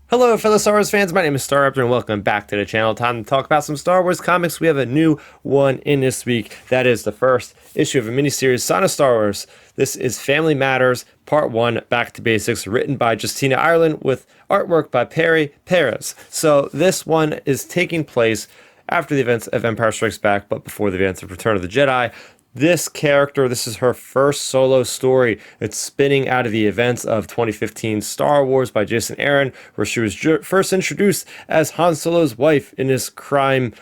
Hello, fellow Star Wars fans. My name is Starrapter, and welcome back to the channel. Time to talk about some Star Wars comics. We have a new one in this week. That is the first issue of a miniseries, Sana Starros. This is Family Matters, Part 1, Back to Basics, written by Justina Ireland with artwork by Perry Perez. So this one is taking place after the events of Empire Strikes Back, but before the events of Return of the Jedi. This character, this is her first solo story. It's spinning out of the events of 2015 Star Wars by Jason Aaron, where she was first introduced as Han Solo's wife in this crime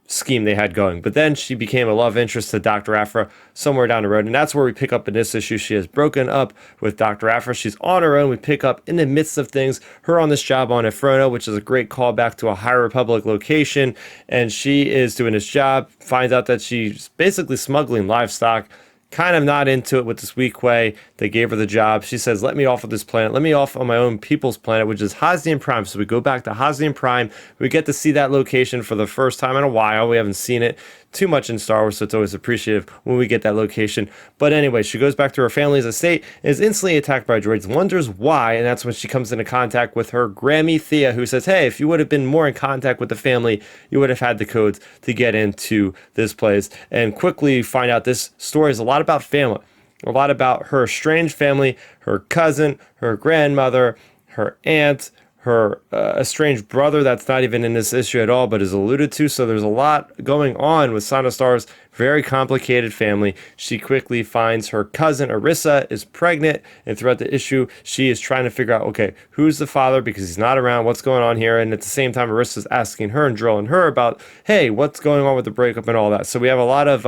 scheme they had going. But then she became a love interest to Doctor Aphra somewhere down the road. And that's where we pick up in this issue. She has broken up with Doctor Aphra. She's on her own. We pick up in the midst of things, her on this job on Inferno, which is a great callback to a High Republic location. And she is doing this job, finds out that she's basically smuggling livestock. Kind of not into it with this weak way. They gave her the job. She says, let me off of this planet. Let me off on my own people's planet, which is Hosnian Prime. So we go back to Hosnian Prime. We get to see that location for the first time in a while. We haven't seen it too much in Star Wars, so it's always appreciative when we get that location. But anyway, she goes back to her family's estate, is instantly attacked by droids, wonders why, and that's when she comes into contact with her Grammy Thea, who says, hey, if you would have been more in contact with the family, you would have had the codes to get into this place. And quickly find out this story is a lot about family, a lot about her estranged family, her cousin, her grandmother, her aunt, her estranged brother that's not even in this issue at all, but is alluded to. So there's a lot going on with Sana Starros' very complicated family. She quickly finds her cousin Arissa is pregnant, and throughout the issue, she is trying to figure out, okay, who's the father because he's not around, what's going on here? And at the same time, Arissa's asking her and drilling her about, hey, what's going on with the breakup and all that. So we have a lot of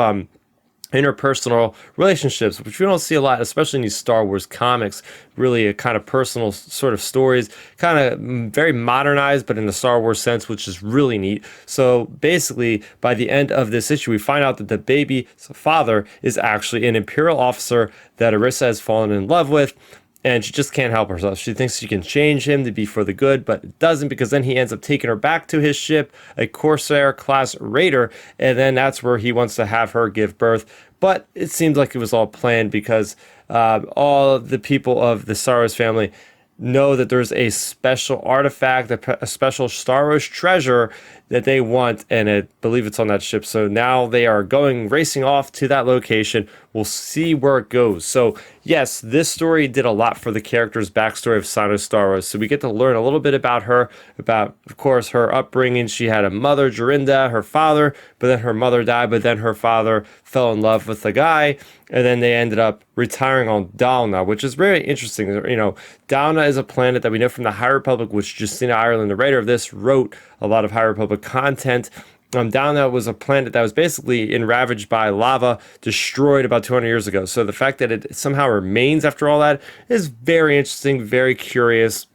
interpersonal relationships, which we don't see a lot, especially in these Star Wars comics. Really a kind of personal sort of stories, kind of very modernized, but in the Star Wars sense, which is really neat. So basically, by the end of this issue, we find out that the baby's father is actually an Imperial officer that Arissa has fallen in love with. And she just can't help herself. She thinks she can change him to be for the good, but it doesn't, because then he ends up taking her back to his ship, a Corsair class raider, and then that's where he wants to have her give birth. But it seems like it was all planned, because all of the people of the Starros family know that there's a special artifact, a special Starros treasure that they want, and I believe it's on that ship. So now they are racing off to that location. We'll see where it goes. So yes, this story did a lot for the character's backstory of Sana Starros. So we get to learn a little bit about her, about, of course, her upbringing. She had a mother, Jorinda, her father, but then her mother died, but then her father fell in love with the guy, and then they ended up retiring on Dalna, which is very interesting. You know, Dalna is a planet that we know from the High Republic, which Justina Ireland, the writer of this, wrote a lot of High Republic content. Dalna was a planet that was basically ravaged by lava, destroyed about 200 years ago. So the fact that it somehow remains after all that is very interesting, very curious.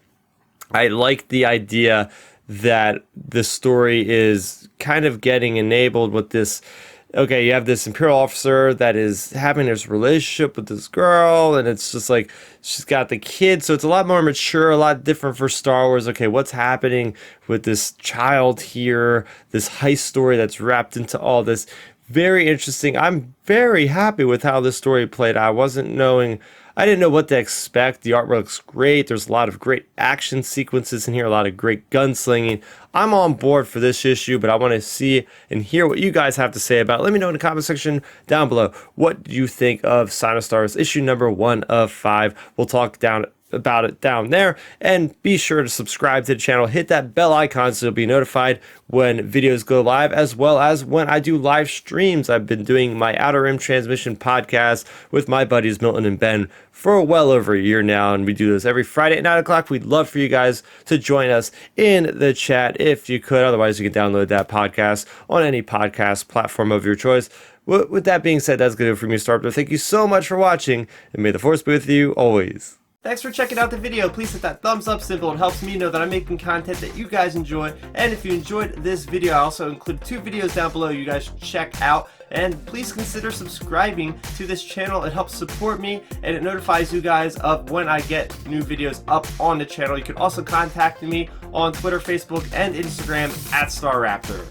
I like the idea that the story is kind of getting enabled with this. Okay, you have this Imperial officer that is having this relationship with this girl, and it's just like she's got the kid, so it's a lot more mature, a lot different for Star Wars. Okay, what's happening with this child here, this heist story that's wrapped into all this? Very interesting. I'm very happy with how this story played. I didn't know what to expect. The artwork looks great. There's a lot of great action sequences in here, a lot of great gunslinging. I'm on board for this issue, but I want to see and hear what you guys have to say about it. Let me know in the comment section down below. What do you think of Sana Starros issue number 1 of 5? We'll talk about it down there, and be sure to subscribe to the channel, hit that bell icon so you'll be notified when videos go live, as well as when I do live streams. I've been doing my Outer Rim Transmission podcast with my buddies Milton and Ben for well over a year now, and we do this every Friday at 9 o'clock. We'd love for you guys to join us in the chat if you could. Otherwise, you can download that podcast on any podcast platform of your choice. With that being said, that's going to do it for me, Starrapter. Thank you so much for watching, and may the Force be with you always. Thanks for checking out the video. Please hit that thumbs up symbol. It helps me know that I'm making content that you guys enjoy. And if you enjoyed this video, I also include 2 videos down below you guys should check out. And please consider subscribing to this channel. It helps support me, and it notifies you guys of when I get new videos up on the channel. You can also contact me on Twitter, Facebook, and Instagram at Starrapter.